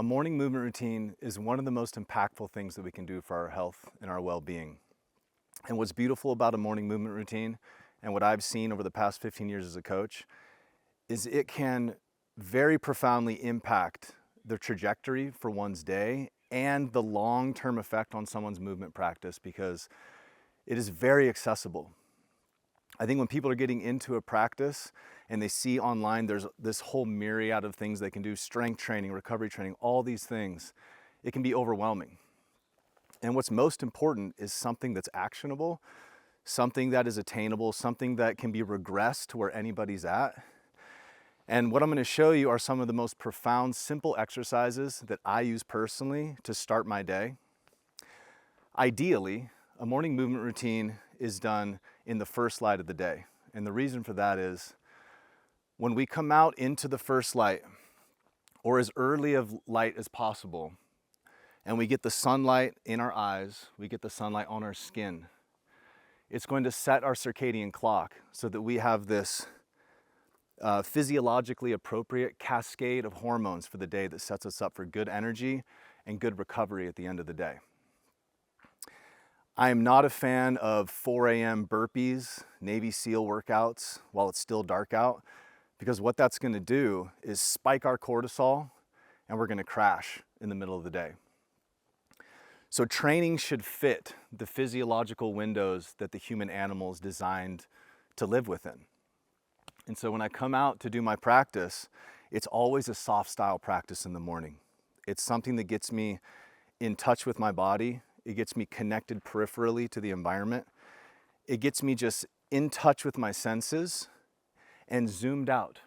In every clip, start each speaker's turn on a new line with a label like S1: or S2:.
S1: A morning movement routine is one of the most impactful things that we can do for our health and our well-being. And what's beautiful about a morning movement routine, and what I've seen over the past 15 years as a coach, is it can very profoundly impact the trajectory for one's day and the long-term effect on someone's movement practice, because it is very accessible. I think when people are getting into a practice and they see online there's this whole myriad of things they can do, strength training, recovery training, all these things, it can be overwhelming. And what's most important is something that's actionable, something that is attainable, something that can be regressed to where anybody's at. And what I'm going to show you are some of the most profound, simple exercises that I use personally to start my day. Ideally, a morning movement routine is done in the first light of the day. And the reason for that is when we come out into the first light, or as early of light as possible, and we get the sunlight in our eyes, we get the sunlight on our skin, it's going to set our circadian clock so that we have this physiologically appropriate cascade of hormones for the day that sets us up for good energy and good recovery at the end of the day. I am not a fan of 4 a.m. burpees, Navy SEAL workouts while it's still dark out, because what that's going to do is spike our cortisol and we're going to crash in the middle of the day. So training should fit the physiological windows that the human animal is designed to live within. And so when I come out to do my practice, it's always a soft style practice in the morning. It's something that gets me in touch with my body. It gets me connected peripherally to the environment. It gets me just in touch with my senses and zoomed out.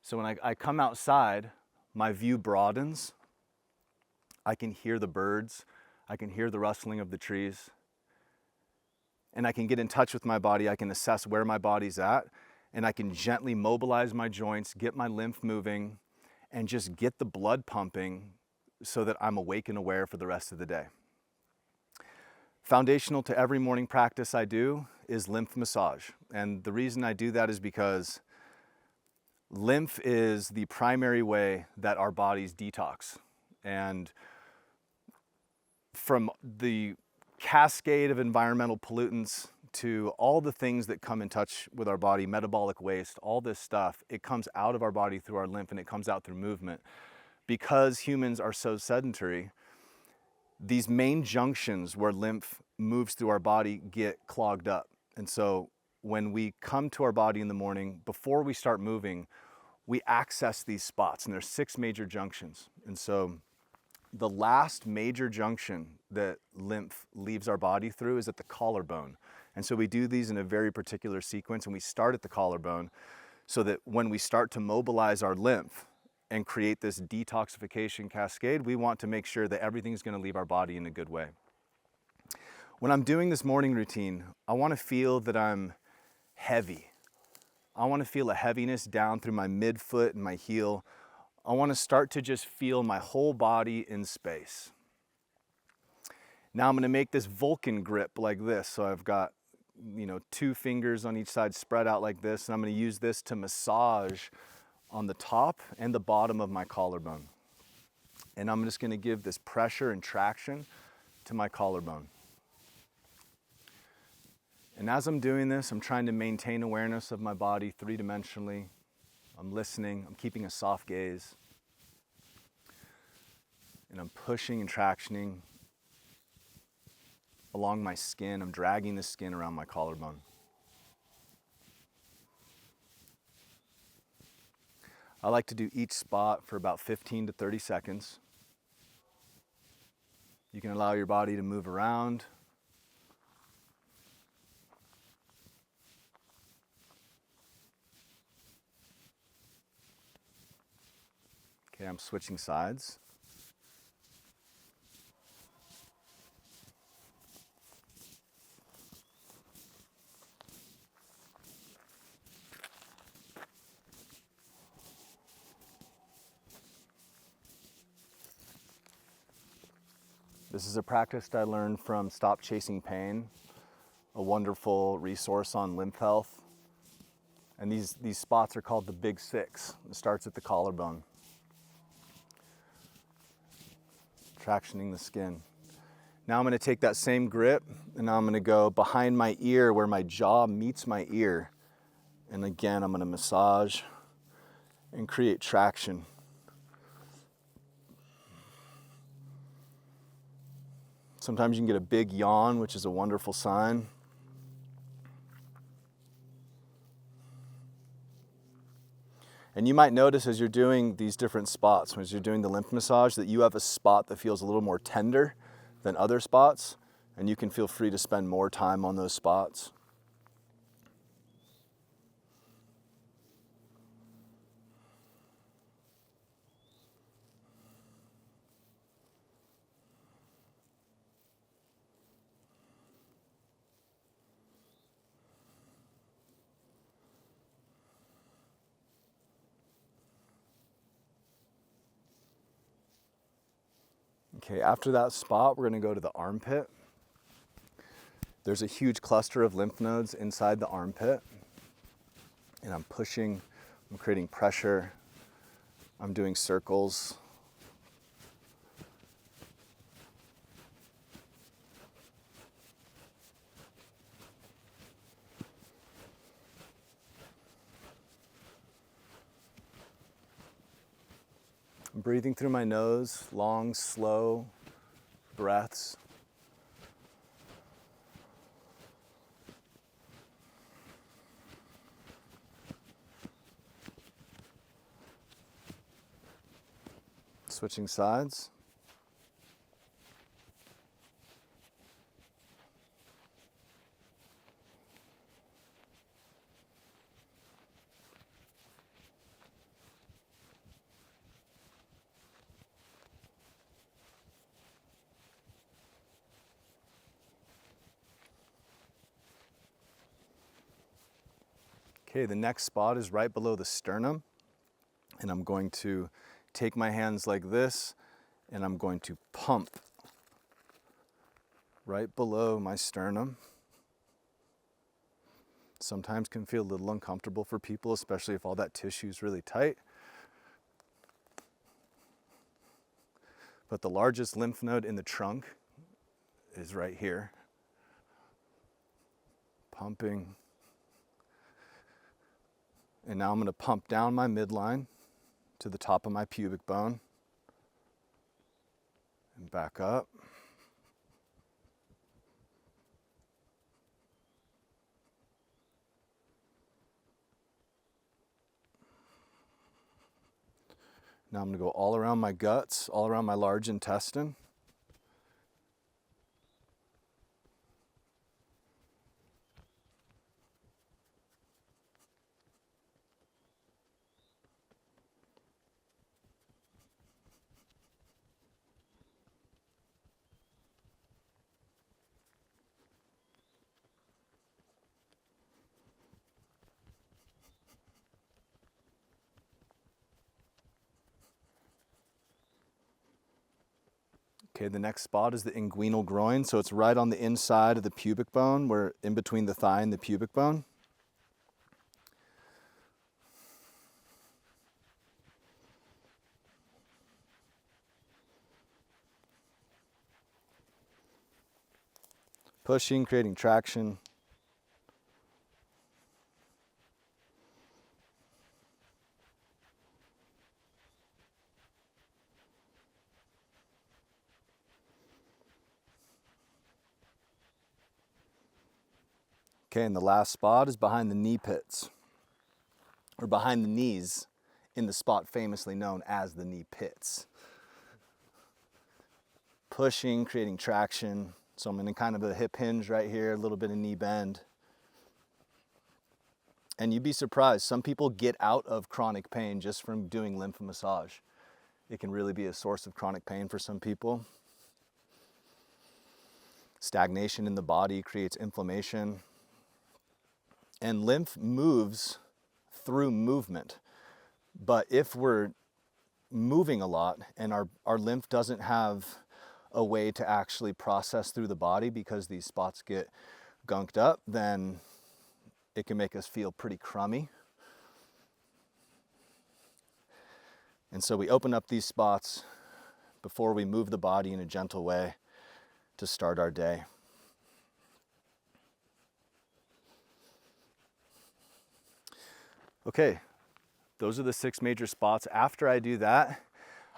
S1: So when I come outside, my view broadens. I can hear the birds. I can hear the rustling of the trees. And I can get in touch with my body. I can assess where my body's at. And I can gently mobilize my joints, get my lymph moving, and just get the blood pumping so that I'm awake and aware for the rest of the day. Foundational to every morning practice I do is lymph massage. And the reason I do that is because lymph is the primary way that our bodies detox. And from the cascade of environmental pollutants to all the things that come in touch with our body, metabolic waste, all this stuff, it comes out of our body through our lymph and it comes out through movement. Because humans are so sedentary, these main junctions where lymph moves through our body get clogged up. And so when we come to our body in the morning, before we start moving, we access these spots, and there's 6 major junctions. And so the last major junction that lymph leaves our body through is at the collarbone. And so we do these in a very particular sequence, and we start at the collarbone so that when we start to mobilize our lymph and create this detoxification cascade, we want to make sure that everything's going to leave our body in a good way. When I'm doing this morning routine, I want to feel that I'm heavy. I want to feel a heaviness down through my midfoot and my heel. I want to start to just feel my whole body in space. Now I'm going to make this Vulcan grip like this. So I've got 2 fingers on each side spread out like this, and I'm going to use this to massage on the top and the bottom of my collarbone. And I'm just going to give this pressure and traction to my collarbone. And as I'm doing this, I'm trying to maintain awareness of my body 3-dimensionally. I'm listening, I'm keeping a soft gaze. And I'm pushing and tractioning along my skin. I'm dragging the skin around my collarbone. I like to do each spot for about 15 to 30 seconds. You can allow your body to move around. Okay, I'm switching sides. This is a practice I learned from Stop Chasing Pain, a wonderful resource on lymph health. And these spots are called the Big Six. It starts at the collarbone. tractioning the skin. Now I'm going to take that same grip and now I'm going to go behind my ear where my jaw meets my ear. And again, I'm going to massage and create traction. Sometimes you can get a big yawn, which is a wonderful sign. And you might notice as you're doing these different spots, as you're doing the lymph massage, that you have a spot that feels a little more tender than other spots, and you can feel free to spend more time on those spots. Okay, after that spot, we're going to go to the armpit. There's a huge cluster of lymph nodes inside the armpit. And I'm pushing, I'm creating pressure, I'm doing circles. I'm breathing through my nose, long, slow breaths. Switching sides. Okay, the next spot is right below the sternum, and I'm going to take my hands like this, and I'm going to pump right below my sternum. Sometimes can feel a little uncomfortable for people, especially if all that tissue is really tight. But the largest lymph node in the trunk is right here. Pumping. And now I'm going to pump down my midline to the top of my pubic bone and back up. Now I'm going to go all around my guts, all around my large intestine. Okay, the next spot is the inguinal groin. So it's right on the inside of the pubic bone, where in between the thigh and the pubic bone. Pushing, creating traction. Okay, and the last spot is behind the knee pits, or behind the knees, in the spot famously known as the knee pits. Pushing, creating traction. So I'm in kind of a hip hinge right here, a little bit of knee bend. And you'd be surprised, some people get out of chronic pain just from doing lymph massage. It can really be a source of chronic pain for some people. Stagnation in the body creates inflammation. And lymph moves through movement. But if we're moving a lot and our lymph doesn't have a way to actually process through the body because these spots get gunked up, then it can make us feel pretty crummy. And so we open up these spots, before we move the body in a gentle way to start our day. Okay, those are the 6 major spots. After I do that,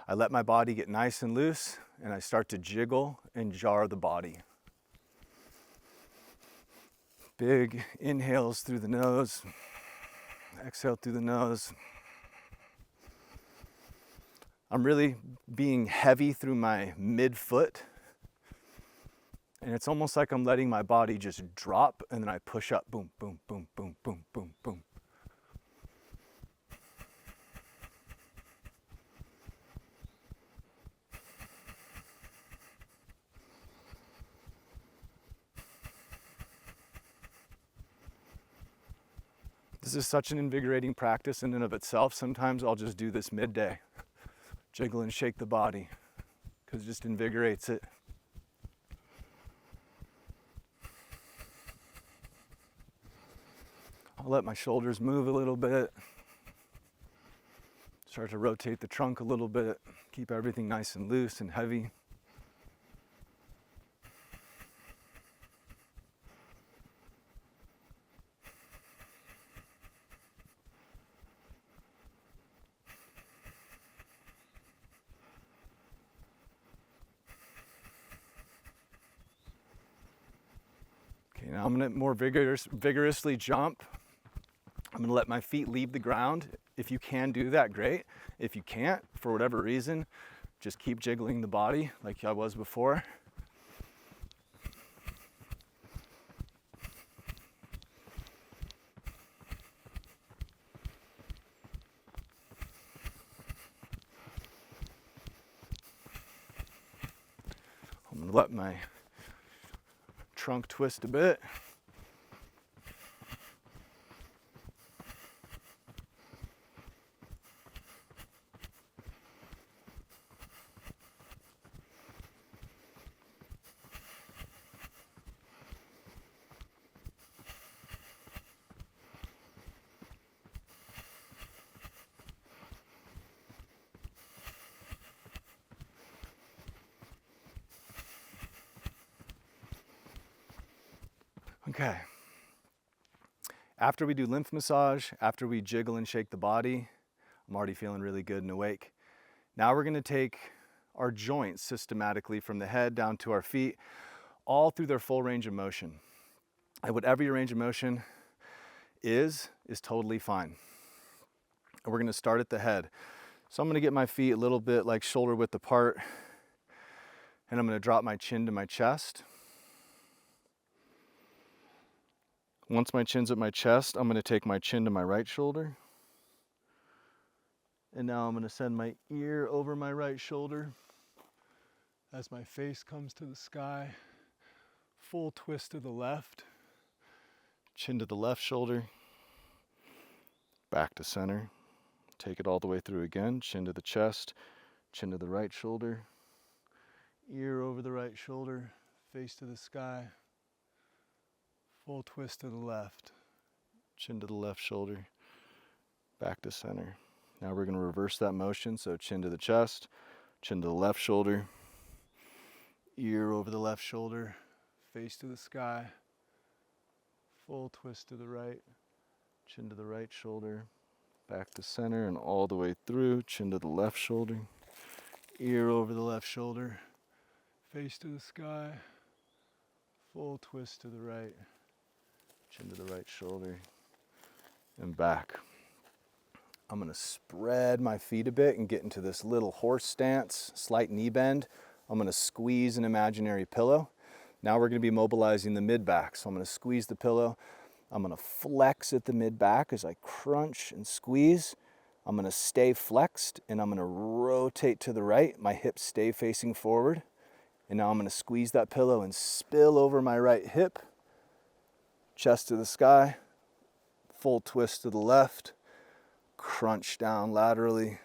S1: I let my body get nice and loose and I start to jiggle and jar the body. Big inhales through the nose, exhale through the nose. I'm really being heavy through my midfoot. And it's almost like I'm letting my body just drop and then I push up, boom, boom, boom, boom, boom, boom, boom. This is such an invigorating practice in and of itself. Sometimes I'll just do this midday, jiggle and shake the body, because it just invigorates it. I'll let my shoulders move a little bit, start to rotate the trunk a little bit, keep everything nice and loose and heavy. Okay, now I'm gonna more vigorously jump. I'm gonna let my feet leave the ground. If you can do that, great. If you can't, for whatever reason, just keep jiggling the body like I was before. I'm gonna let my trunk twist a bit. Okay. After we do lymph massage, after we jiggle and shake the body, I'm already feeling really good and awake. Now we're gonna take our joints systematically from the head down to our feet, all through their full range of motion. And whatever your range of motion is totally fine. And we're gonna start at the head. So I'm gonna get my feet a little bit like shoulder width apart, and I'm gonna drop my chin to my chest. Once my chin's at my chest, I'm gonna take my chin to my right shoulder. And now I'm gonna send my ear over my right shoulder as my face comes to the sky. Full twist to the left. Chin to the left shoulder. Back to center. Take it all the way through again. Chin to the chest. Chin to the right shoulder. Ear over the right shoulder. Face to the sky. Full twist to the left. Chin to the left shoulder. Back to center. Now we're going to reverse that motion. So chin to the chest, chin to the left shoulder, ear over the left shoulder, face to the sky, full twist to the right, chin to the right shoulder, back to center and all the way through, chin to the left shoulder, ear over the left shoulder, face to the sky, full twist to the right, chin to the right shoulder, and back. I'm gonna spread my feet a bit and get into this little horse stance, slight knee bend. I'm gonna squeeze an imaginary pillow. Now we're gonna be mobilizing the mid back. So I'm gonna squeeze the pillow. I'm gonna flex at the mid back as I crunch and squeeze. I'm gonna stay flexed and I'm gonna rotate to the right. My hips stay facing forward. And now I'm gonna squeeze that pillow and spill over my right hip. Chest to the sky, full twist to the left. Crunch down laterally,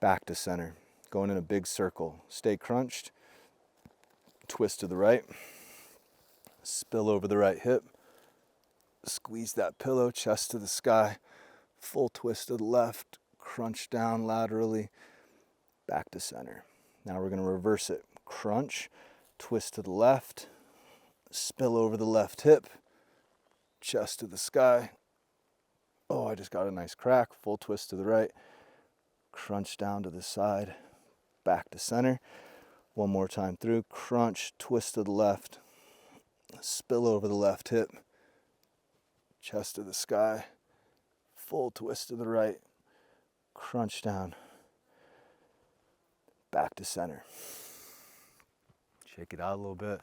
S1: back to center. Going in a big circle. Stay crunched, twist to the right, spill over the right hip, squeeze that pillow, chest to the sky, full twist to the left, crunch down laterally, back to center. Now we're going to reverse it. Crunch, twist to the left, spill over the left hip, chest to the sky. Oh, I just got a nice crack. Full twist to the right, crunch down to the side, back to center. One more time through, crunch, twist to the left, spill over the left hip, chest to the sky, full twist to the right, crunch down, back to center. Shake it out a little bit.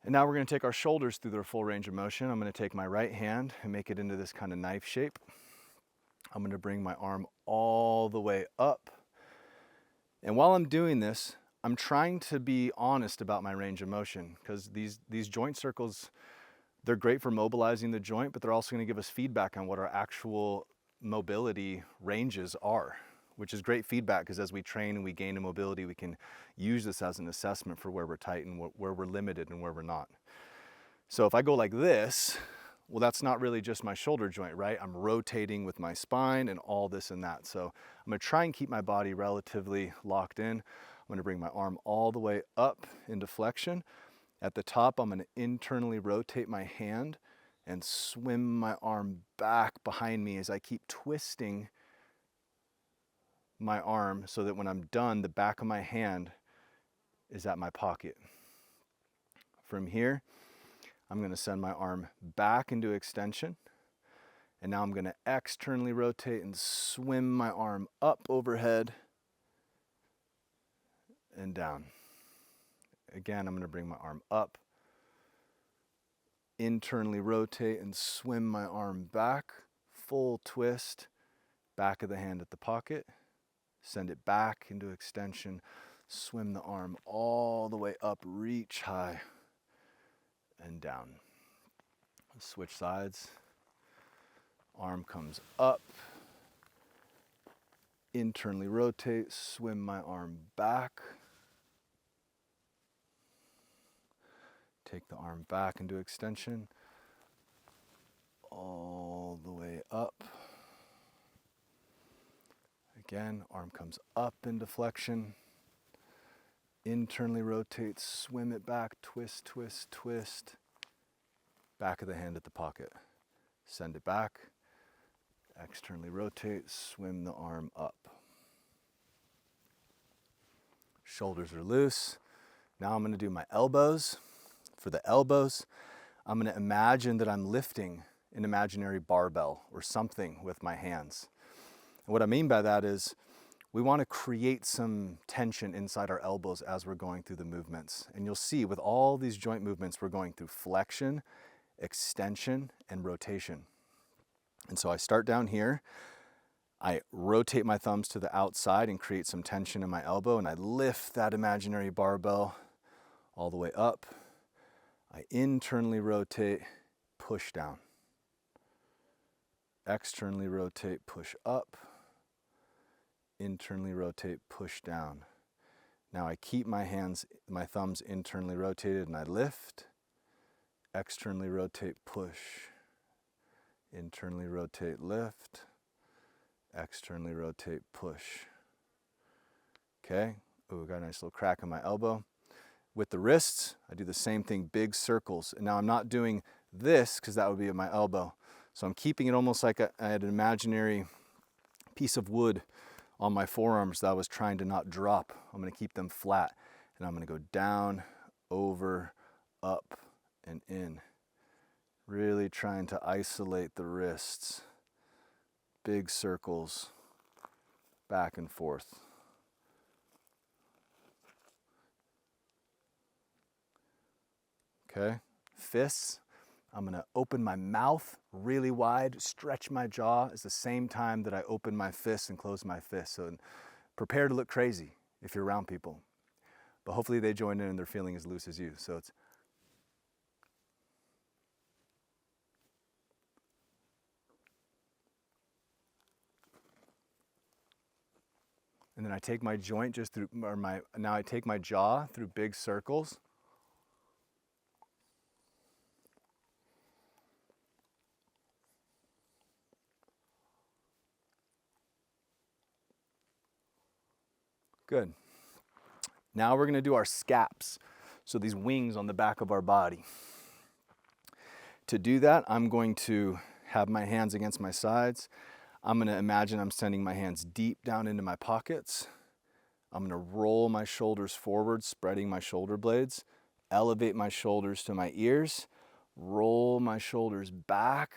S1: And now we're going to take our shoulders through their full range of motion. I'm going to take my right hand and make it into this kind of knife shape. I'm going to bring my arm all the way up. And while I'm doing this, I'm trying to be honest about my range of motion, because these joint circles, they're great for mobilizing the joint, but they're also going to give us feedback on what our actual mobility ranges are, which is great feedback, because as we train and we gain in mobility, we can use this as an assessment for where we're tight and where we're limited and where we're not. So if I go like this, well, that's not really just my shoulder joint, right? I'm rotating with my spine and all this and that. So I'm going to try and keep my body relatively locked in. I'm going to bring my arm all the way up into flexion. At the top, I'm going to internally rotate my hand and swim my arm back behind me as I keep twisting my arm, so that when I'm done, the back of my hand is at my pocket. From here, I'm going to send my arm back into extension, and now I'm going to externally rotate and swim my arm up overhead and down. Again, I'm going to bring my arm up, internally rotate and swim my arm back, full twist, back of the hand at the pocket. Send it back into extension, swim the arm all the way up, reach high and down. Switch sides. Arm comes up, internally rotate, swim my arm back. Take the arm back into extension, all the way up. Again, arm comes up into flexion, internally rotate, swim it back, twist, twist, twist, back of the hand at the pocket. Send it back, externally rotate, swim the arm up. Shoulders are loose. Now I'm going to do my elbows. For the elbows, I'm going to imagine that I'm lifting an imaginary barbell or something with my hands. And what I mean by that is we want to create some tension inside our elbows as we're going through the movements. And you'll see with all these joint movements, we're going through flexion, extension, and rotation. And so I start down here. I rotate my thumbs to the outside and create some tension in my elbow, and I lift that imaginary barbell all the way up. I internally rotate, push down. Externally rotate, push up. Internally rotate, push down. Now I keep my thumbs internally rotated, and I lift. Externally rotate, push. Internally rotate, lift. Externally rotate, push. Okay. Ooh, got a nice little crack in my elbow. With the wrists, I do the same thing, big circles. And now I'm not doing this because that would be at my elbow. So I'm keeping it almost like I had an imaginary piece of wood on my forearms that I was trying to not drop. I'm going to keep them flat, and I'm going to go down, over, up, and in. Really trying to isolate the wrists. Big circles, back and forth. Okay, fists. I'm going to open my mouth really wide, stretch my jaw at the same time that I open my fists and close my fists. So prepare to look crazy if you're around people. But hopefully they join in and they're feeling as loose as you. So it's and then I take my joint just through, now I take my jaw through big circles. Good. Now we're gonna do our scaps. So these wings on the back of our body. To do that, I'm going to have my hands against my sides. I'm gonna imagine I'm sending my hands deep down into my pockets. I'm gonna roll my shoulders forward, spreading my shoulder blades, elevate my shoulders to my ears, roll my shoulders back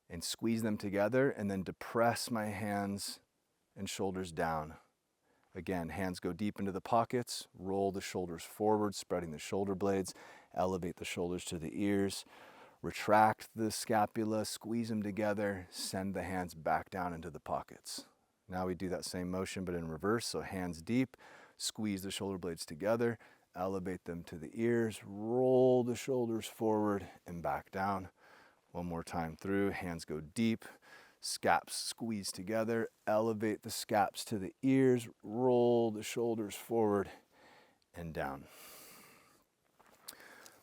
S1: and squeeze them together, and then depress my hands and shoulders down. Again, hands go deep into the pockets, roll the shoulders forward, spreading the shoulder blades, elevate the shoulders to the ears, retract the scapula, squeeze them together, send the hands back down into the pockets. Now we do that same motion but in reverse, so hands deep, squeeze the shoulder blades together, elevate them to the ears, roll the shoulders forward and back down. One more time through, hands go deep, scaps squeeze together, elevate the scaps to the ears, roll the shoulders forward and down.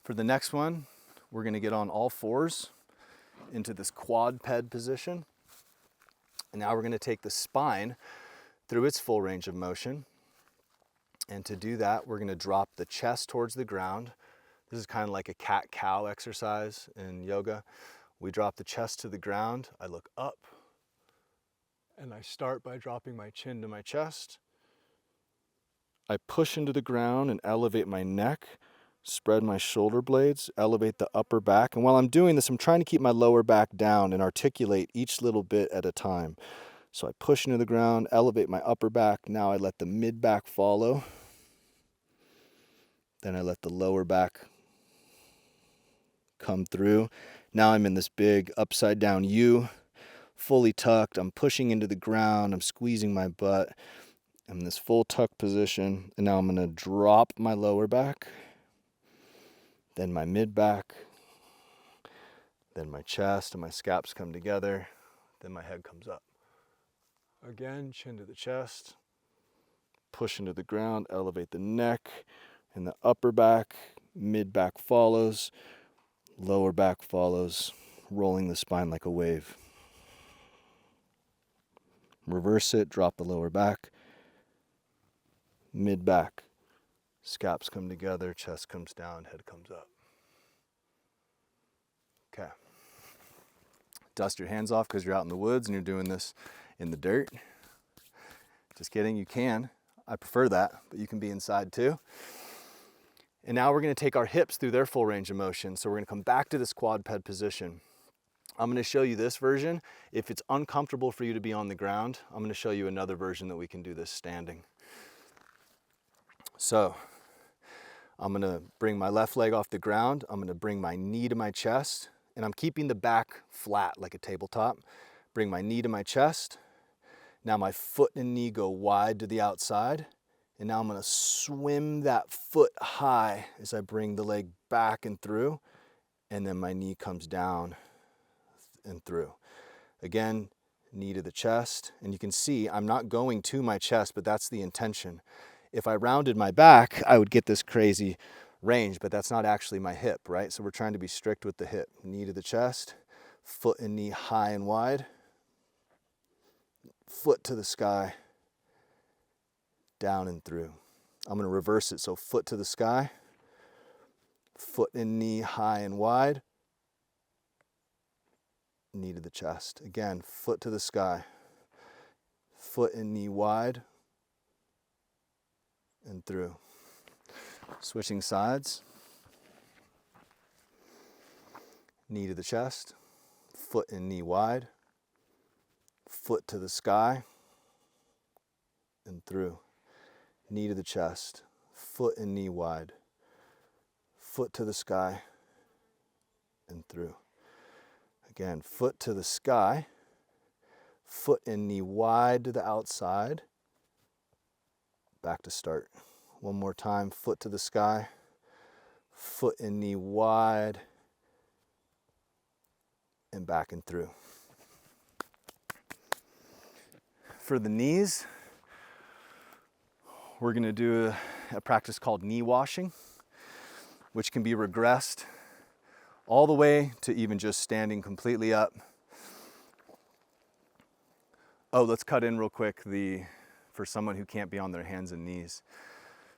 S1: For the next one, we're going to get on all fours into this quadruped position. And now we're going to take the spine through its full range of motion. And to do that, we're going to drop the chest towards the ground. This is kind of like a cat-cow exercise in yoga. We drop the chest to the ground. I look up. And I start by dropping my chin to my chest. I push into the ground and elevate my neck, spread my shoulder blades, elevate the upper back. And while I'm doing this, I'm trying to keep my lower back down and articulate each little bit at a time. So I push into the ground, elevate my upper back. Now I let the mid back follow. Then I let the lower back come through. Now I'm in this big upside down U. Fully tucked, I'm pushing into the ground, I'm squeezing my butt. I'm in this full tuck position, and now I'm gonna drop my lower back, then my mid back, then my chest and my scaps come together, then my head comes up. Again, chin to the chest, push into the ground, elevate the neck, and the upper back, mid back follows, lower back follows, rolling the spine like a wave. Reverse it, drop the lower back, mid back, scaps come together, chest comes down, head comes up. Okay. Dust your hands off because you're out in the woods and you're doing this in the dirt. Just kidding, you can. I prefer that, but you can be inside too. And now we're going to take our hips through their full range of motion. So we're going to come back to this quadruped position. I'm going to show you this version. If it's uncomfortable for you to be on the ground, I'm going to show you another version that we can do this standing. So I'm going to bring my left leg off the ground. I'm going to bring my knee to my chest, and I'm keeping the back flat like a tabletop. Bring my knee to my chest. Now my foot and knee go wide to the outside, and now I'm going to swim that foot high as I bring the leg back and through, and then my knee comes down and through. Again, knee to the chest, and you can see I'm not going to my chest, but that's the intention. If I rounded my back, I would get this crazy range, but that's not actually my hip, right? So we're trying to be strict with the hip. Knee to the chest, foot and knee high and wide, foot to the sky, down and through. I'm going to reverse it, so foot to the sky, foot and knee high and wide, knee to the chest. Again, foot to the sky, foot and knee wide and through. Switching sides. Knee to the chest, foot and knee wide, foot to the sky and through. Knee to the chest, foot and knee wide, foot to the sky and through. Again, foot to the sky, foot and knee wide to the outside, back to start. One more time, foot to the sky, foot and knee wide, and back and through. For the knees, we're going to do a practice called knee washing, which can be regressed all the way to even just standing completely up. Oh, let's cut in real quick the for someone who can't be on their hands and knees.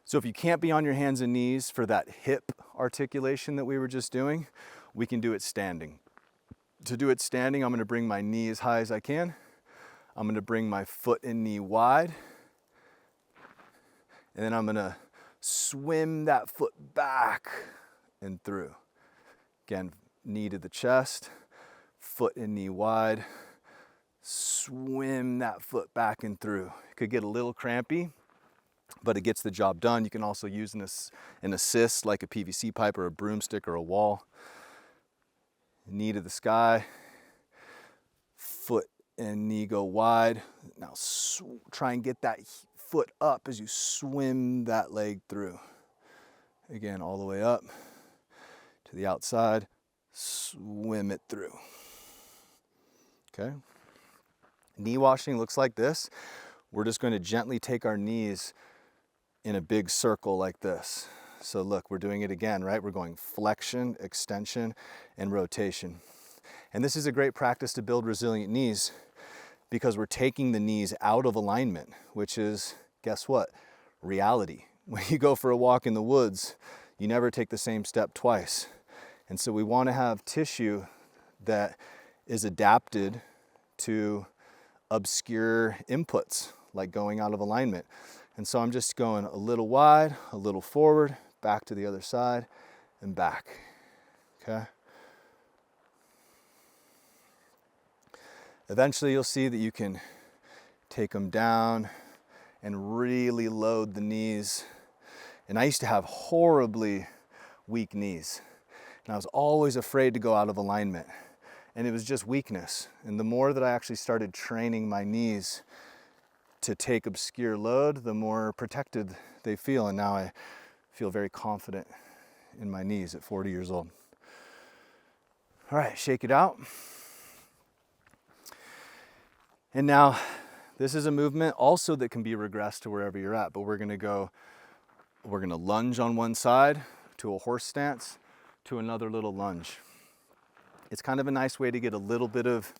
S1: So if you can't be on your hands and knees for that hip articulation that we were just doing, we can do it standing. To do it standing, I'm going to bring my knee as high as I can. I'm going to bring my foot and knee wide. And then I'm going to swim that foot back and through. Again, knee to the chest, foot and knee wide. Swim that foot back and through. It could get a little crampy, but it gets the job done. You can also use an assist like a PVC pipe or a broomstick or a wall. Knee to the sky, foot and knee go wide. Now try and get that foot up as you swim that leg through. Again, all the way up to the outside, swim it through. Okay. Knee washing looks like this. We're just going to gently take our knees in a big circle like this. So look, we're doing it again, right? We're going flexion, extension, and rotation. And this is a great practice to build resilient knees because we're taking the knees out of alignment, which is, guess what? Reality. When you go for a walk in the woods, you never take the same step twice. And so we want to have tissue that is adapted to obscure inputs like going out of alignment. And so I'm just going a little wide, a little forward, back to the other side, and back. Okay? Eventually you'll see that you can take them down and really load the knees. And I used to have horribly weak knees. And I was always afraid to go out of alignment. And it was just weakness. And the more that I actually started training my knees to take obscure load, the more protected they feel. And now I feel very confident in my knees at 40 years old. All right, shake it out. And now this is a movement also that can be regressed to wherever you're at, but we're gonna lunge on one side to a horse stance to another little lunge. It's kind of a nice way to get a little bit of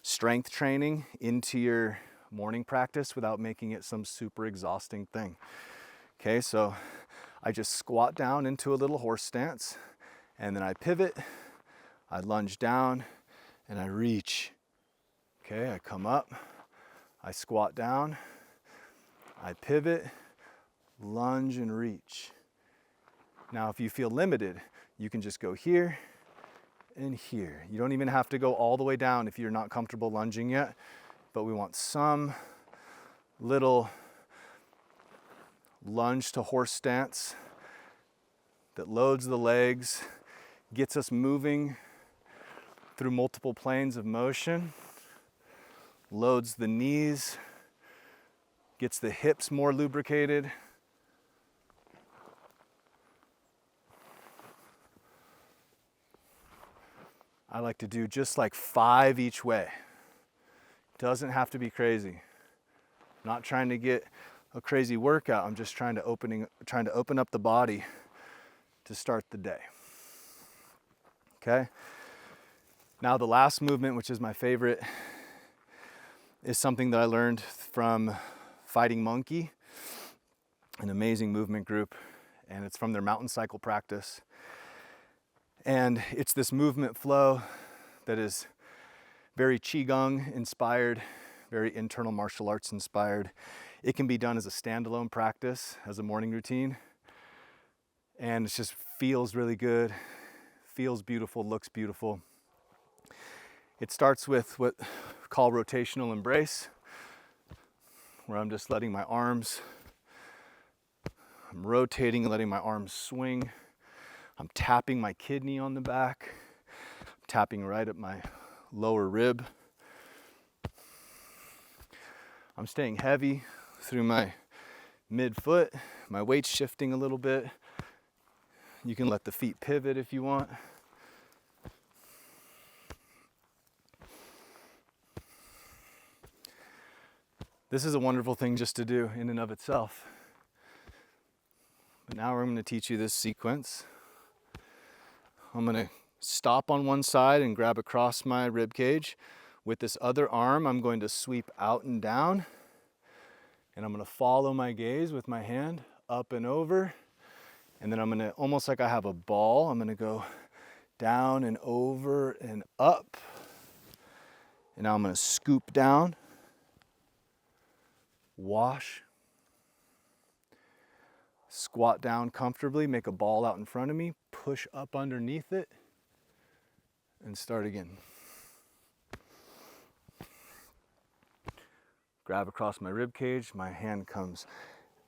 S1: strength training into your morning practice without making it some super exhausting thing. Okay, so I just squat down into a little horse stance, and then I pivot, I lunge down, and I reach. Okay, I come up, I squat down, I pivot, lunge, and reach. Now, if you feel limited, you can just go here and here. You don't even have to go all the way down if you're not comfortable lunging yet, but we want some little lunge to horse stance that loads the legs, gets us moving through multiple planes of motion, loads the knees, gets the hips more lubricated. I like to do just like 5 each way. Doesn't have to be crazy. I'm not trying to get a crazy workout. I'm just trying to open up the body to start the day. Okay? Now the last movement, which is my favorite, is something that I learned from Fighting Monkey, an amazing movement group, and it's from their mountain cycle practice. And it's this movement flow that is very Qigong inspired, very internal martial arts inspired. It can be done as a standalone practice, as a morning routine. And it just feels really good, feels beautiful, looks beautiful. It starts with what we call rotational embrace, where I'm just letting my arms, I'm rotating and letting my arms swing. I'm tapping my kidney on the back, I'm tapping right at my lower rib. I'm staying heavy through my midfoot, my weight's shifting a little bit. You can let the feet pivot if you want. This is a wonderful thing just to do in and of itself. But now I'm going to teach you this sequence. I'm going to stop on one side and grab across my rib cage. With this other arm, I'm going to sweep out and down And I'm gonna follow my gaze with my hand up and over. And then I'm gonna, almost like I have a ball, I'm gonna go down and over and up. And now I'm gonna scoop down, wash, squat down comfortably, make a ball out in front of me, push up underneath it, and start again. Grab across my rib cage, my hand comes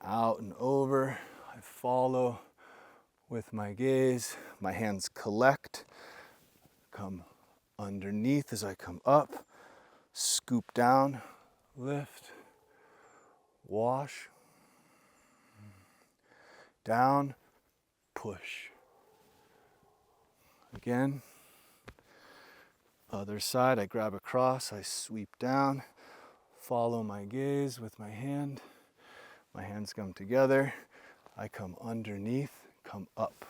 S1: out and over, I follow with my gaze, my hands collect, come underneath as I come up, scoop down, lift, wash, down, push. Again, other side, I grab across, I sweep down, follow my gaze with my hand. My hands come together. I come underneath, come up,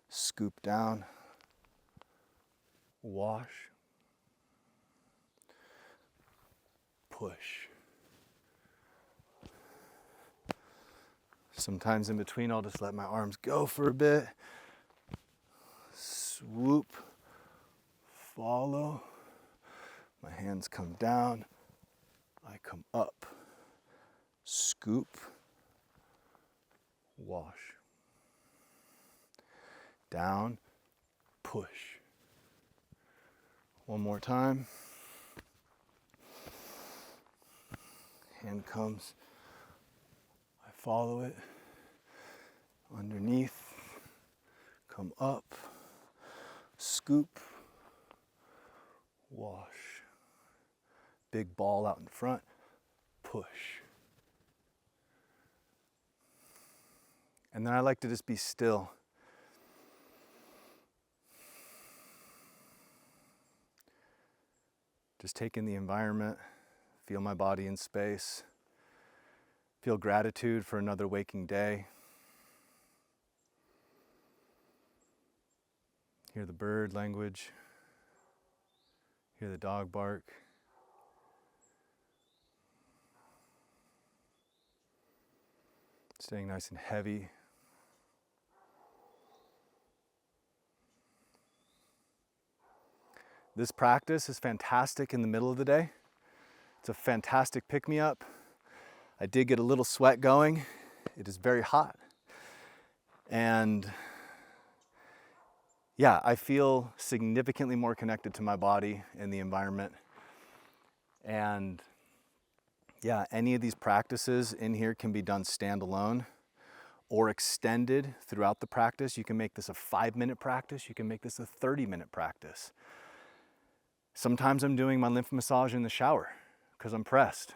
S1: scoop down, wash, push. Sometimes in between, I'll just let my arms go for a bit. Swoop, follow. My hands come down. I come up, scoop, wash, down, push. One more time. Hand comes, I follow it, underneath, come up, scoop, wash. Big ball out in front, push. And then I like to just be still. Just take in the environment, feel my body in space, feel gratitude for another waking day. Hear the bird language, hear the dog bark. Staying nice and heavy. This practice is fantastic in the middle of the day. It's a fantastic pick-me-up. I did get a little sweat going. It is very hot. And yeah, I feel significantly more connected to my body and the environment. And yeah, any of these practices in here can be done standalone or extended throughout the practice. You can make this a 5-minute practice. You can make this a 30-minute practice. Sometimes I'm doing my lymph massage in the shower because I'm pressed.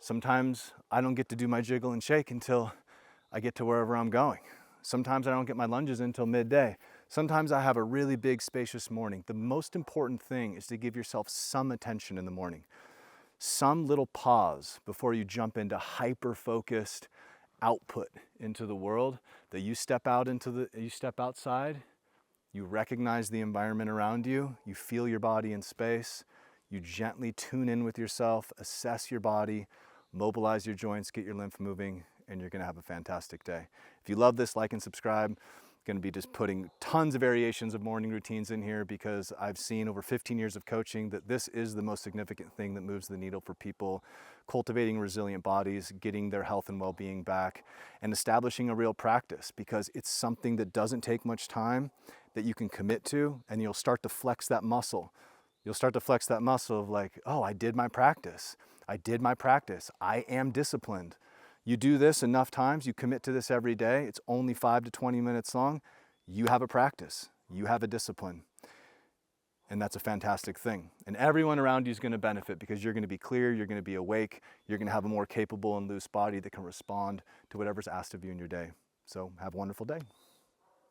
S1: Sometimes I don't get to do my jiggle and shake until I get to wherever I'm going. Sometimes I don't get my lunges until midday. Sometimes I have a really big, spacious morning. The most important thing is to give yourself some attention in the morning. Some little pause before you jump into hyper-focused output into the world, that you step outside, you recognize the environment around you, you feel your body in space, you gently tune in with yourself, assess your body, mobilize your joints, get your lymph moving, and you're gonna have a fantastic day. If you love this, like and subscribe. Going to be just putting tons of variations of morning routines in here because I've seen over 15 years of coaching that this is the most significant thing that moves the needle for people cultivating resilient bodies, getting their health and well-being back, and establishing a real practice, because it's something that doesn't take much time, that you can commit to, and you'll start to flex that muscle. You'll start to flex that muscle of like, oh, I did my practice. I did my practice. I am disciplined. You do this enough times, you commit to this every day, it's only 5 to 20 minutes long, you have a practice, you have a discipline. And that's a fantastic thing. And everyone around you is going to benefit because you're going to be clear, you're going to be awake, you're going to have a more capable and loose body that can respond to whatever's asked of you in your day. So have a wonderful day.